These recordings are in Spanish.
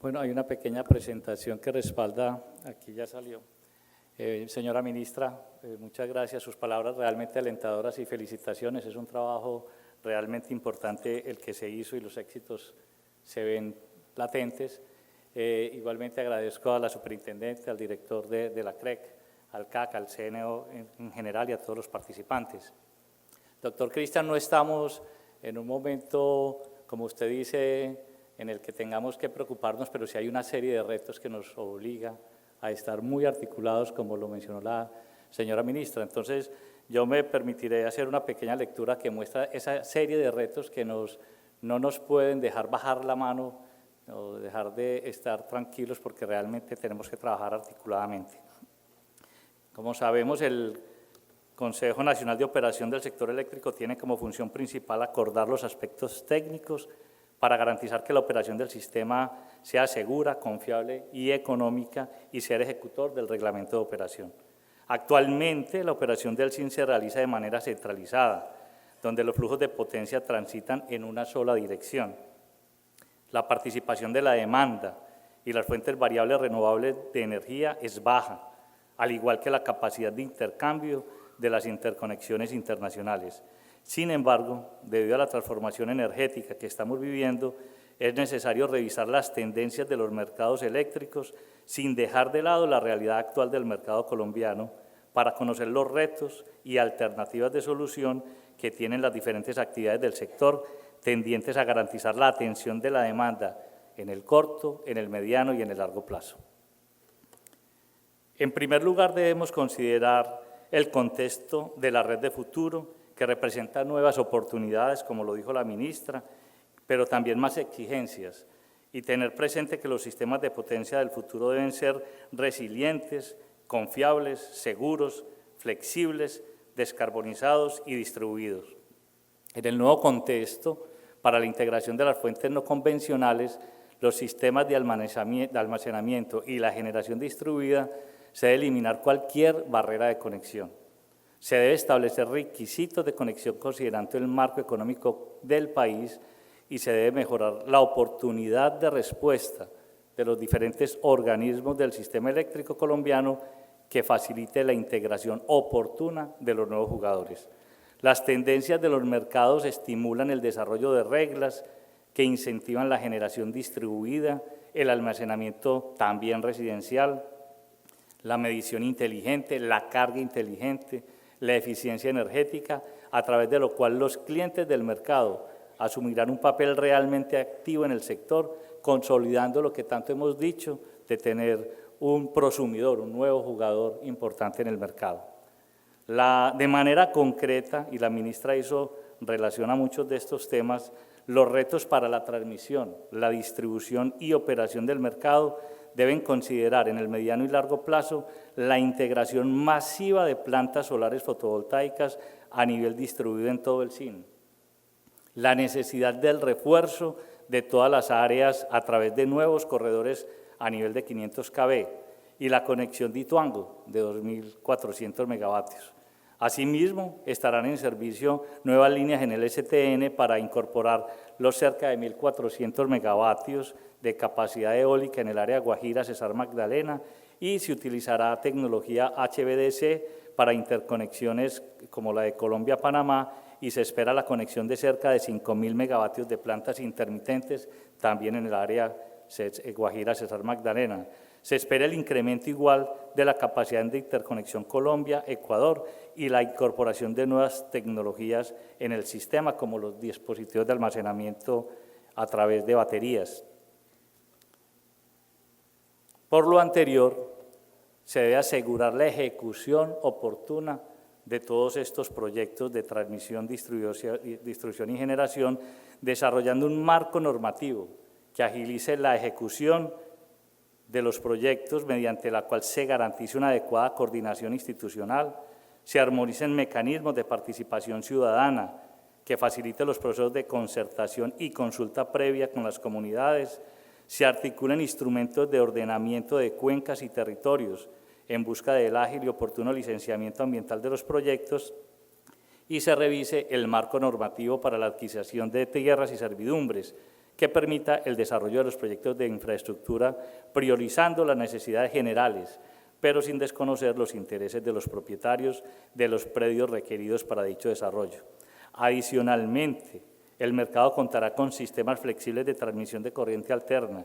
Bueno, hay una pequeña presentación que respalda, aquí ya salió. Señora ministra, muchas gracias, sus palabras realmente alentadoras y felicitaciones. Es un trabajo realmente importante el que se hizo y los éxitos se ven latentes. Igualmente agradezco a la superintendente, al director de la CREC, al CAC, al CNO en general y a todos los participantes. Doctor Cristian, no estamos en un momento, como usted dice, en el que tengamos que preocuparnos, pero sí hay una serie de retos que nos obliga a estar muy articulados, como lo mencionó la señora ministra. Entonces, yo me permitiré hacer una pequeña lectura que muestra esa serie de retos que no nos pueden dejar bajar la mano o dejar de estar tranquilos, porque realmente tenemos que trabajar articuladamente. Como sabemos, el Consejo Nacional de Operación del Sector Eléctrico tiene como función principal acordar los aspectos técnicos para garantizar que la operación del sistema sea segura, confiable y económica y ser ejecutor del reglamento de operación. Actualmente, la operación del SIN se realiza de manera centralizada, donde los flujos de potencia transitan en una sola dirección. La participación de la demanda y las fuentes variables renovables de energía es baja, al igual que la capacidad de intercambio de las interconexiones internacionales. Sin embargo, debido a la transformación energética que estamos viviendo, es necesario revisar las tendencias de los mercados eléctricos sin dejar de lado la realidad actual del mercado colombiano para conocer los retos y alternativas de solución que tienen las diferentes actividades del sector tendientes a garantizar la atención de la demanda en el corto, en el mediano y en el largo plazo. En primer lugar, debemos considerar el contexto de la red de futuro, que representa nuevas oportunidades, como lo dijo la ministra, pero también más exigencias, y tener presente que los sistemas de potencia del futuro deben ser resilientes, confiables, seguros, flexibles, descarbonizados y distribuidos. En el nuevo contexto, para la integración de las fuentes no convencionales, los sistemas de almacenamiento y la generación distribuida, se debe eliminar cualquier barrera de conexión. Se debe establecer requisitos de conexión considerando el marco económico del país y se debe mejorar la oportunidad de respuesta de los diferentes organismos del sistema eléctrico colombiano que facilite la integración oportuna de los nuevos jugadores. Las tendencias de los mercados estimulan el desarrollo de reglas que incentivan la generación distribuida, el almacenamiento también residencial, la medición inteligente, la carga inteligente, la eficiencia energética, a través de lo cual los clientes del mercado asumirán un papel realmente activo en el sector, consolidando lo que tanto hemos dicho de tener un prosumidor, un nuevo jugador importante en el mercado. De manera concreta, y la ministra hizo relación a muchos de estos temas, los retos para la transmisión, la distribución y operación del mercado deben considerar en el mediano y largo plazo la integración masiva de plantas solares fotovoltaicas a nivel distribuido en todo el SIN, la necesidad del refuerzo de todas las áreas a través de nuevos corredores a nivel de 500 kV y la conexión de Ituango de 2.400 megavatios. Asimismo, estarán en servicio nuevas líneas en el STN para incorporar los cerca de 1.400 megavatios de capacidad eólica en el área Guajira, Cesar Magdalena, y se utilizará tecnología HVDC para interconexiones como la de Colombia-Panamá, y se espera la conexión de cerca de 5.000 megavatios de plantas intermitentes también en el área Guajira, Cesar Magdalena. Se espera el incremento igual de la capacidad de interconexión Colombia-Ecuador y la incorporación de nuevas tecnologías en el sistema, como los dispositivos de almacenamiento a través de baterías. Por lo anterior, se debe asegurar la ejecución oportuna de todos estos proyectos de transmisión, distribución y generación, desarrollando un marco normativo que agilice la ejecución de los proyectos mediante la cual se garantice una adecuada coordinación institucional, se armonicen mecanismos de participación ciudadana que faciliten los procesos de concertación y consulta previa con las comunidades, se articulen instrumentos de ordenamiento de cuencas y territorios en busca del ágil y oportuno licenciamiento ambiental de los proyectos y se revise el marco normativo para la adquisición de tierras y servidumbres que permita el desarrollo de los proyectos de infraestructura priorizando las necesidades generales, pero sin desconocer los intereses de los propietarios de los predios requeridos para dicho desarrollo. Adicionalmente, el mercado contará con sistemas flexibles de transmisión de corriente alterna,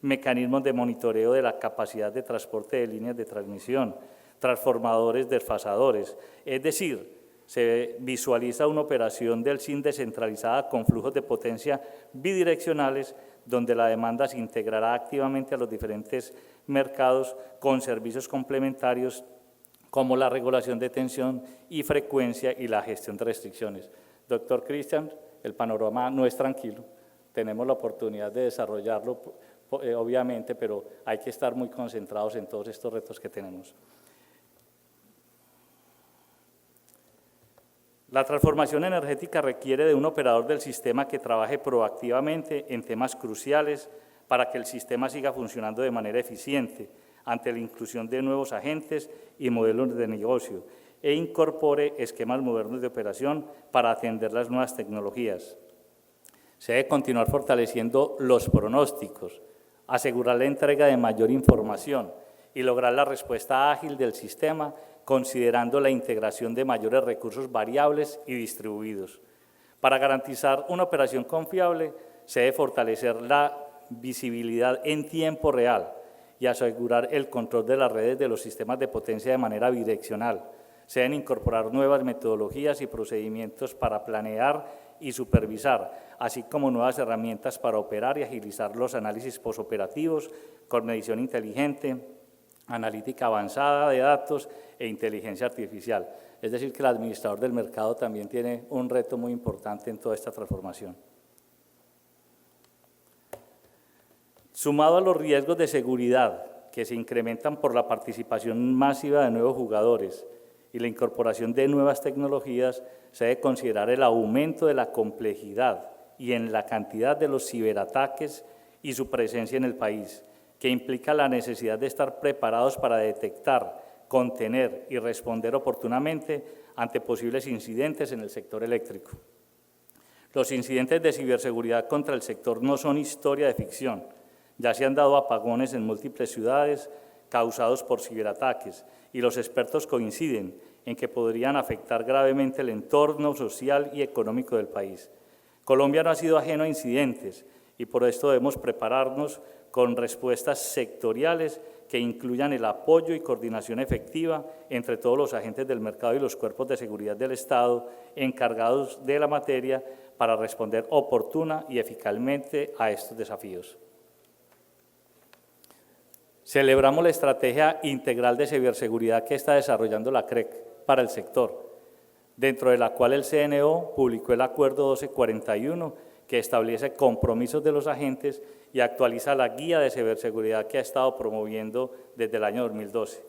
mecanismos de monitoreo de la capacidad de transporte de líneas de transmisión, transformadores desfasadores, es decir, se visualiza una operación del SIN descentralizada con flujos de potencia bidireccionales, donde la demanda se integrará activamente a los diferentes mercados con servicios complementarios como la regulación de tensión y frecuencia y la gestión de restricciones. Doctor Cristian, el panorama no es tranquilo, tenemos la oportunidad de desarrollarlo, obviamente, pero hay que estar muy concentrados en todos estos retos que tenemos. La transformación energética requiere de un operador del sistema que trabaje proactivamente en temas cruciales para que el sistema siga funcionando de manera eficiente ante la inclusión de nuevos agentes y modelos de negocio e incorpore esquemas modernos de operación para atender las nuevas tecnologías. Se debe continuar fortaleciendo los pronósticos, asegurar la entrega de mayor información y lograr la respuesta ágil del sistema considerando la integración de mayores recursos variables y distribuidos. Para garantizar una operación confiable, se debe fortalecer la visibilidad en tiempo real y asegurar el control de las redes de los sistemas de potencia de manera bidireccional. Se deben incorporar nuevas metodologías y procedimientos para planear y supervisar, así como nuevas herramientas para operar y agilizar los análisis posoperativos con medición inteligente, analítica avanzada de datos e inteligencia artificial. Es decir, que el administrador del mercado también tiene un reto muy importante en toda esta transformación. Sumado a los riesgos de seguridad que se incrementan por la participación masiva de nuevos jugadores y la incorporación de nuevas tecnologías, se debe considerar el aumento de la complejidad y en la cantidad de los ciberataques y su presencia en el país, que implica la necesidad de estar preparados para detectar, contener y responder oportunamente ante posibles incidentes en el sector eléctrico. Los incidentes de ciberseguridad contra el sector no son historia de ficción. Ya se han dado apagones en múltiples ciudades causados por ciberataques y los expertos coinciden en que podrían afectar gravemente el entorno social y económico del país. Colombia no ha sido ajeno a incidentes y por esto debemos prepararnos con respuestas sectoriales que incluyan el apoyo y coordinación efectiva entre todos los agentes del mercado y los cuerpos de seguridad del Estado encargados de la materia para responder oportuna y eficazmente a estos desafíos. Celebramos la estrategia integral de ciberseguridad que está desarrollando la CREC para el sector, dentro de la cual el CNO publicó el Acuerdo 1241, que establece compromisos de los agentes y actualiza la guía de ciberseguridad que ha estado promoviendo desde el año 2012.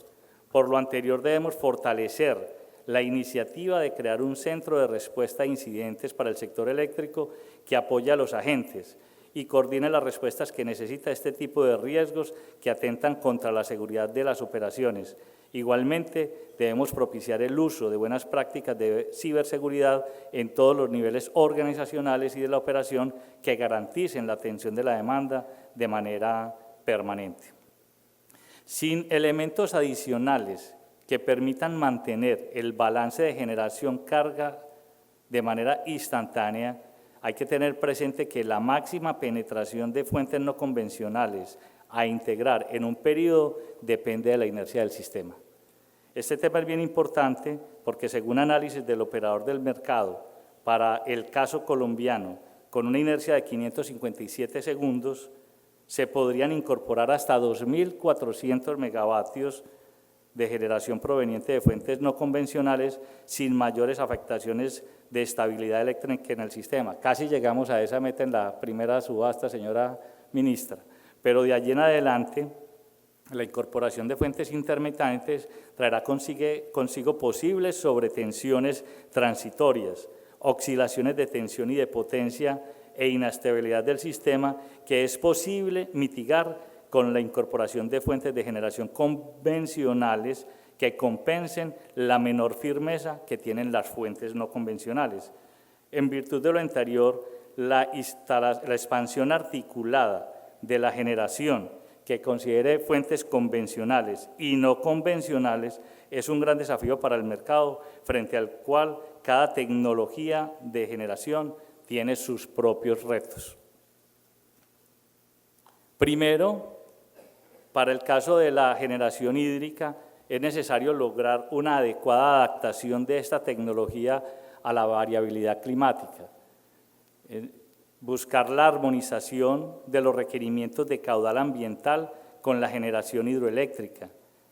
Por lo anterior, debemos fortalecer la iniciativa de crear un centro de respuesta a incidentes para el sector eléctrico que apoya a los agentes y coordine las respuestas que necesita este tipo de riesgos que atentan contra la seguridad de las operaciones. Igualmente, debemos propiciar el uso de buenas prácticas de ciberseguridad en todos los niveles organizacionales y de la operación que garanticen la atención de la demanda de manera permanente. Sin elementos adicionales que permitan mantener el balance de generación-carga de manera instantánea, hay que tener presente que la máxima penetración de fuentes no convencionales a integrar en un periodo depende de la inercia del sistema. Este tema es bien importante porque según análisis del operador del mercado, para el caso colombiano, con una inercia de 557 segundos, se podrían incorporar hasta 2.400 megavatios de generación proveniente de fuentes no convencionales sin mayores afectaciones de estabilidad eléctrica en el sistema. Casi llegamos a esa meta en la primera subasta, señora ministra, pero de allí en adelante la incorporación de fuentes intermitentes traerá consigo posibles sobretensiones transitorias, oscilaciones de tensión y de potencia e inestabilidad del sistema que es posible mitigar con la incorporación de fuentes de generación convencionales que compensen la menor firmeza que tienen las fuentes no convencionales. En virtud de lo anterior, la expansión articulada de la generación que considere fuentes convencionales y no convencionales es un gran desafío para el mercado, frente al cual cada tecnología de generación tiene sus propios retos. Primero, para el caso de la generación hídrica, es necesario lograr una adecuada adaptación de esta tecnología a la variabilidad climática. Buscar la armonización de los requerimientos de caudal ambiental con la generación hidroeléctrica,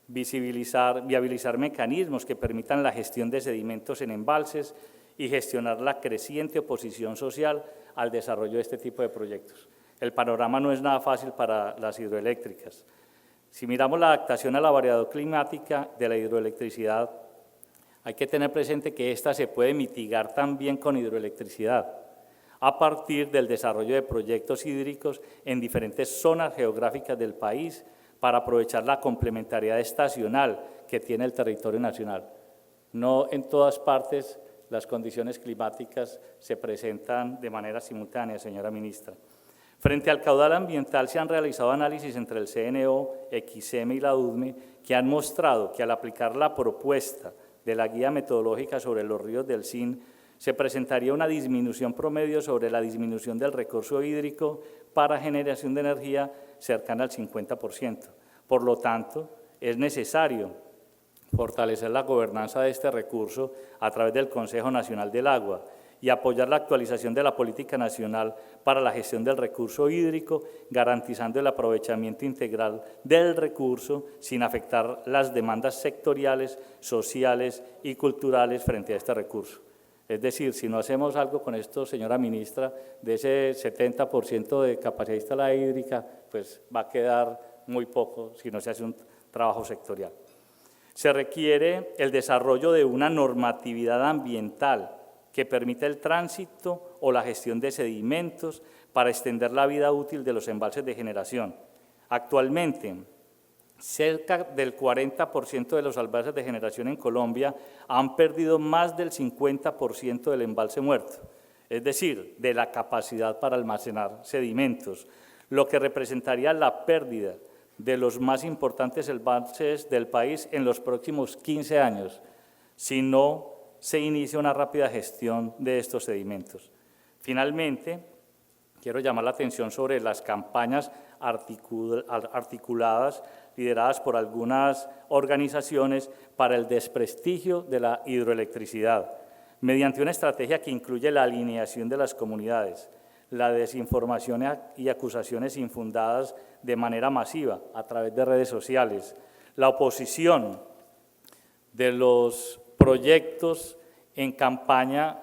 viabilizar mecanismos que permitan la gestión de sedimentos en embalses y gestionar la creciente oposición social al desarrollo de este tipo de proyectos. El panorama no es nada fácil para las hidroeléctricas. Si miramos la adaptación a la variedad climática de la hidroelectricidad, hay que tener presente que esta se puede mitigar también con hidroelectricidad, a partir del desarrollo de proyectos hídricos en diferentes zonas geográficas del país para aprovechar la complementariedad estacional que tiene el territorio nacional. No en todas partes las condiciones climáticas se presentan de manera simultánea, señora ministra. Frente al caudal ambiental se han realizado análisis entre el CNO, XM y la UDME que han mostrado que al aplicar la propuesta de la guía metodológica sobre los ríos del SIN se presentaría una disminución promedio sobre la disminución del recurso hídrico para generación de energía cercana al 50%. Por lo tanto, es necesario fortalecer la gobernanza de este recurso a través del Consejo Nacional del Agua y apoyar la actualización de la política nacional para la gestión del recurso hídrico, garantizando el aprovechamiento integral del recurso sin afectar las demandas sectoriales, sociales y culturales frente a este recurso. Es decir, si no hacemos algo con esto, señora ministra, de ese 70% de capacidad instalada hídrica, pues va a quedar muy poco si no se hace un trabajo sectorial. Se requiere el desarrollo de una normatividad ambiental que permita el tránsito o la gestión de sedimentos para extender la vida útil de los embalses de generación. Actualmente, cerca del 40% de los embalses de generación en Colombia han perdido más del 50% del embalse muerto, es decir, de la capacidad para almacenar sedimentos, lo que representaría la pérdida de los más importantes embalses del país en los próximos 15 años, si no se inicia una rápida gestión de estos sedimentos. Finalmente, quiero llamar la atención sobre las campañas articuladas, lideradas por algunas organizaciones para el desprestigio de la hidroelectricidad, mediante una estrategia que incluye la alineación de las comunidades, la desinformación y acusaciones infundadas de manera masiva a través de redes sociales, la oposición de los proyectos en campaña,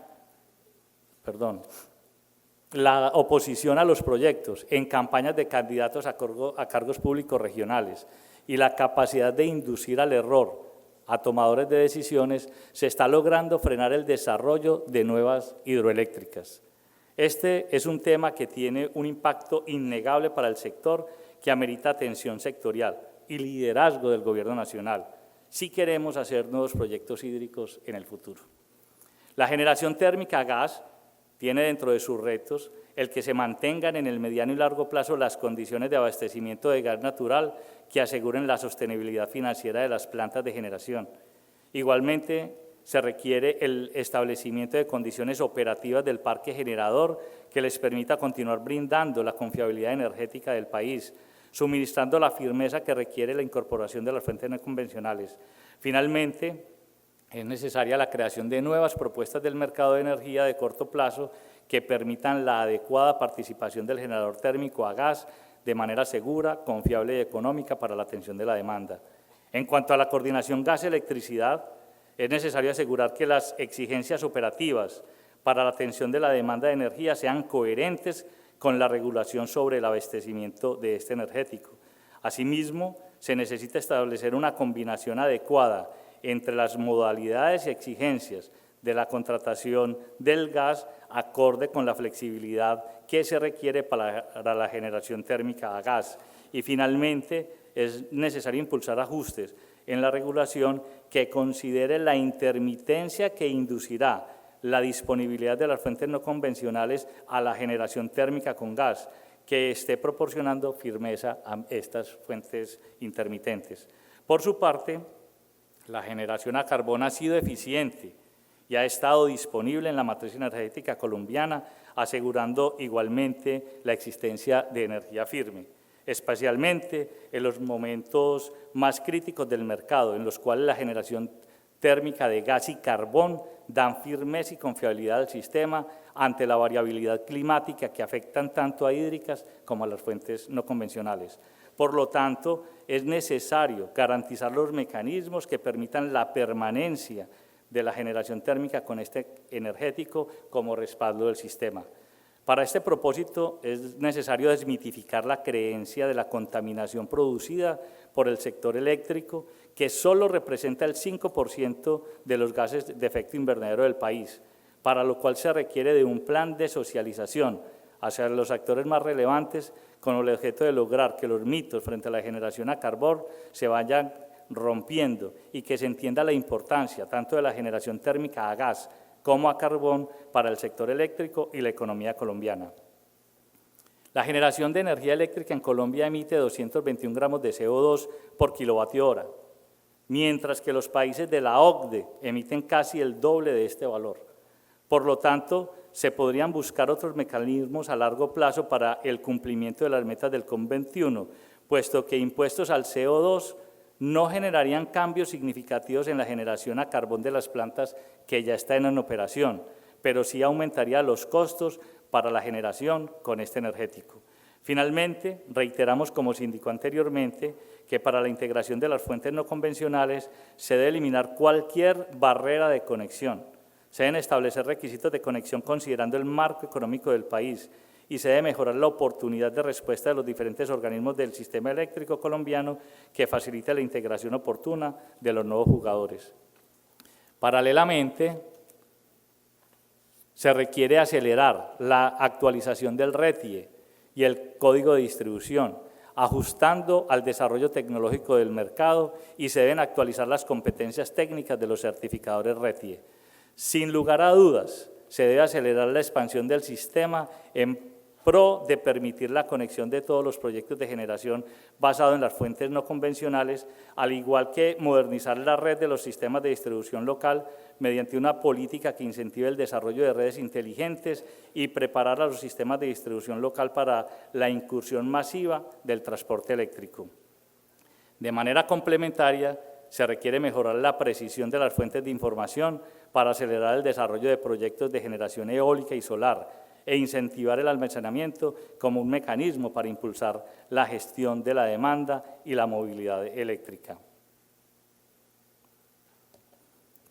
la oposición a los proyectos en campañas de candidatos a cargos públicos regionales y la capacidad de inducir al error a tomadores de decisiones, se está logrando frenar el desarrollo de nuevas hidroeléctricas. Este es un tema que tiene un impacto innegable para el sector que amerita atención sectorial y liderazgo del Gobierno Nacional, si queremos hacer nuevos proyectos hídricos en el futuro. La generación térmica a gas tiene dentro de sus retos el que se mantengan en el mediano y largo plazo las condiciones de abastecimiento de gas natural que aseguren la sostenibilidad financiera de las plantas de generación. Igualmente, se requiere el establecimiento de condiciones operativas del parque generador que les permita continuar brindando la confiabilidad energética del país, suministrando la firmeza que requiere la incorporación de las fuentes no convencionales. Finalmente, es necesaria la creación de nuevas propuestas del mercado de energía de corto plazo que permitan la adecuada participación del generador térmico a gas de manera segura, confiable y económica para la atención de la demanda. En cuanto a la coordinación gas-electricidad, es necesario asegurar que las exigencias operativas para la atención de la demanda de energía sean coherentes con la regulación sobre el abastecimiento de este energético. Asimismo, se necesita establecer una combinación adecuada entre las modalidades y exigencias de la contratación del gas acorde con la flexibilidad que se requiere para la generación térmica a gas. Y finalmente, es necesario impulsar ajustes en la regulación que considere la intermitencia que inducirá la disponibilidad de las fuentes no convencionales a la generación térmica con gas, que esté proporcionando firmeza a estas fuentes intermitentes. Por su parte, la generación a carbón ha sido eficiente y ha estado disponible en la matriz energética colombiana, asegurando igualmente la existencia de energía firme, especialmente en los momentos más críticos del mercado, en los cuales la generación térmica de gas y carbón dan firmeza y confiabilidad al sistema ante la variabilidad climática que afectan tanto a hídricas como a las fuentes no convencionales. Por lo tanto, es necesario garantizar los mecanismos que permitan la permanencia de la generación térmica con este energético como respaldo del sistema. Para este propósito es necesario desmitificar la creencia de la contaminación producida por el sector eléctrico, que solo representa el 5% de los gases de efecto invernadero del país, para lo cual se requiere de un plan de socialización hacia los actores más relevantes con el objeto de lograr que los mitos frente a la generación a carbón se vayan rompiendo y que se entienda la importancia tanto de la generación térmica a gas como a carbón para el sector eléctrico y la economía colombiana. La generación de energía eléctrica en Colombia emite 221 gramos de CO2 por kilovatio hora, mientras que los países de la OCDE emiten casi el doble de este valor. Por lo tanto, se podrían buscar otros mecanismos a largo plazo para el cumplimiento de las metas del COP21, puesto que impuestos al CO2 no generarían cambios significativos en la generación a carbón de las plantas que ya están en operación, pero sí aumentaría los costos para la generación con este energético. Finalmente, reiteramos, como se indicó anteriormente, que para la integración de las fuentes no convencionales se debe eliminar cualquier barrera de conexión. Se deben establecer requisitos de conexión considerando el marco económico del país y se debe mejorar la oportunidad de respuesta de los diferentes organismos del sistema eléctrico colombiano que facilite la integración oportuna de los nuevos jugadores. Paralelamente, se requiere acelerar la actualización del RETIE y el código de distribución, ajustando al desarrollo tecnológico del mercado, y se deben actualizar las competencias técnicas de los certificadores RETIE. Sin lugar a dudas, se debe acelerar la expansión del sistema en pro de permitir la conexión de todos los proyectos de generación basado en las fuentes no convencionales, al igual que modernizar la red de los sistemas de distribución local mediante una política que incentive el desarrollo de redes inteligentes y preparar a los sistemas de distribución local para la incursión masiva del transporte eléctrico. De manera complementaria, se requiere mejorar la precisión de las fuentes de información para acelerar el desarrollo de proyectos de generación eólica y solar e incentivar el almacenamiento como un mecanismo para impulsar la gestión de la demanda y la movilidad eléctrica.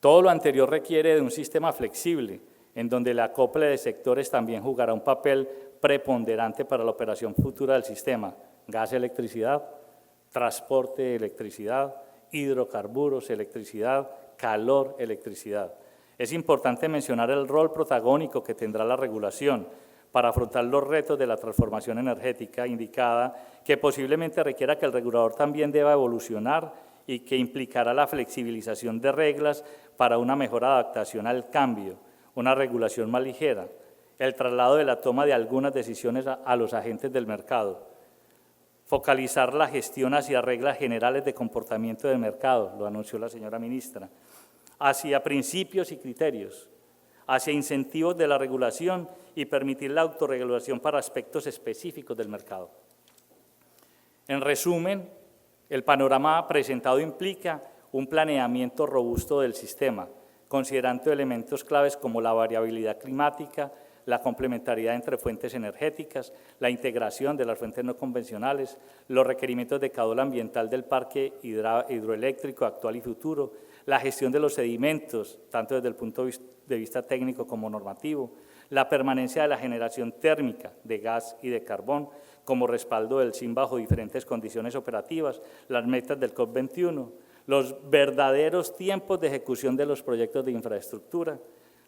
Todo lo anterior requiere de un sistema flexible, en donde el acople de sectores también jugará un papel preponderante para la operación futura del sistema: gas, electricidad, transporte, electricidad, hidrocarburos, electricidad, calor, electricidad. Es importante mencionar el rol protagónico que tendrá la regulación para afrontar los retos de la transformación energética indicada, que posiblemente requiera que el regulador también deba evolucionar y que implicará la flexibilización de reglas para una mejor adaptación al cambio, una regulación más ligera, el traslado de la toma de algunas decisiones a los agentes del mercado, focalizar la gestión hacia reglas generales de comportamiento del mercado, lo anunció la señora ministra, hacia principios y criterios, hacia incentivos de la regulación y permitir la autorregulación para aspectos específicos del mercado. En resumen, el panorama presentado implica un planeamiento robusto del sistema, considerando elementos claves como la variabilidad climática, la complementariedad entre fuentes energéticas, la integración de las fuentes no convencionales, los requerimientos de caudal ambiental del parque hidroeléctrico actual y futuro, la gestión de los sedimentos, tanto desde el punto de vista técnico como normativo, la permanencia de la generación térmica de gas y de carbón como respaldo del SIM bajo diferentes condiciones operativas, las metas del COP21, los verdaderos tiempos de ejecución de los proyectos de infraestructura,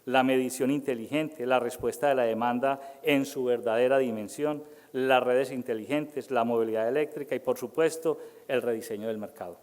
la medición inteligente, la respuesta de la demanda en su verdadera dimensión, las redes inteligentes, la movilidad eléctrica y, por supuesto, el rediseño del mercado.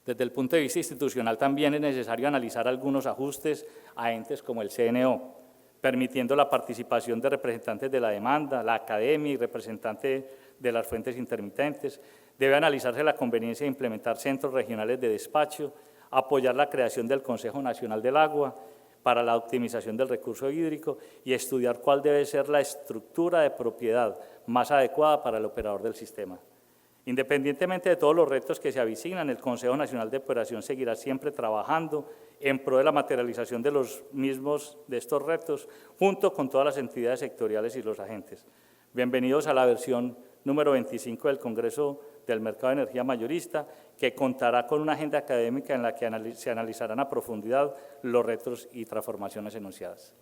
Desde el punto de vista institucional también es necesario analizar algunos ajustes a entes como el CNO, permitiendo la participación de representantes de la demanda, la academia y representantes de las fuentes intermitentes. Debe analizarse la conveniencia de implementar centros regionales de despacho, apoyar la creación del Consejo Nacional del Agua para la optimización del recurso hídrico y estudiar cuál debe ser la estructura de propiedad más adecuada para el operador del sistema. Independientemente de todos los retos que se avecinan, el Consejo Nacional de Operación seguirá siempre trabajando en pro de la materialización de los mismos, de estos retos, junto con todas las entidades sectoriales y los agentes. Bienvenidos a la versión número 25 del Congreso del Mercado de Energía Mayorista, que contará con una agenda académica en la que se analizarán a profundidad los retos y transformaciones enunciadas.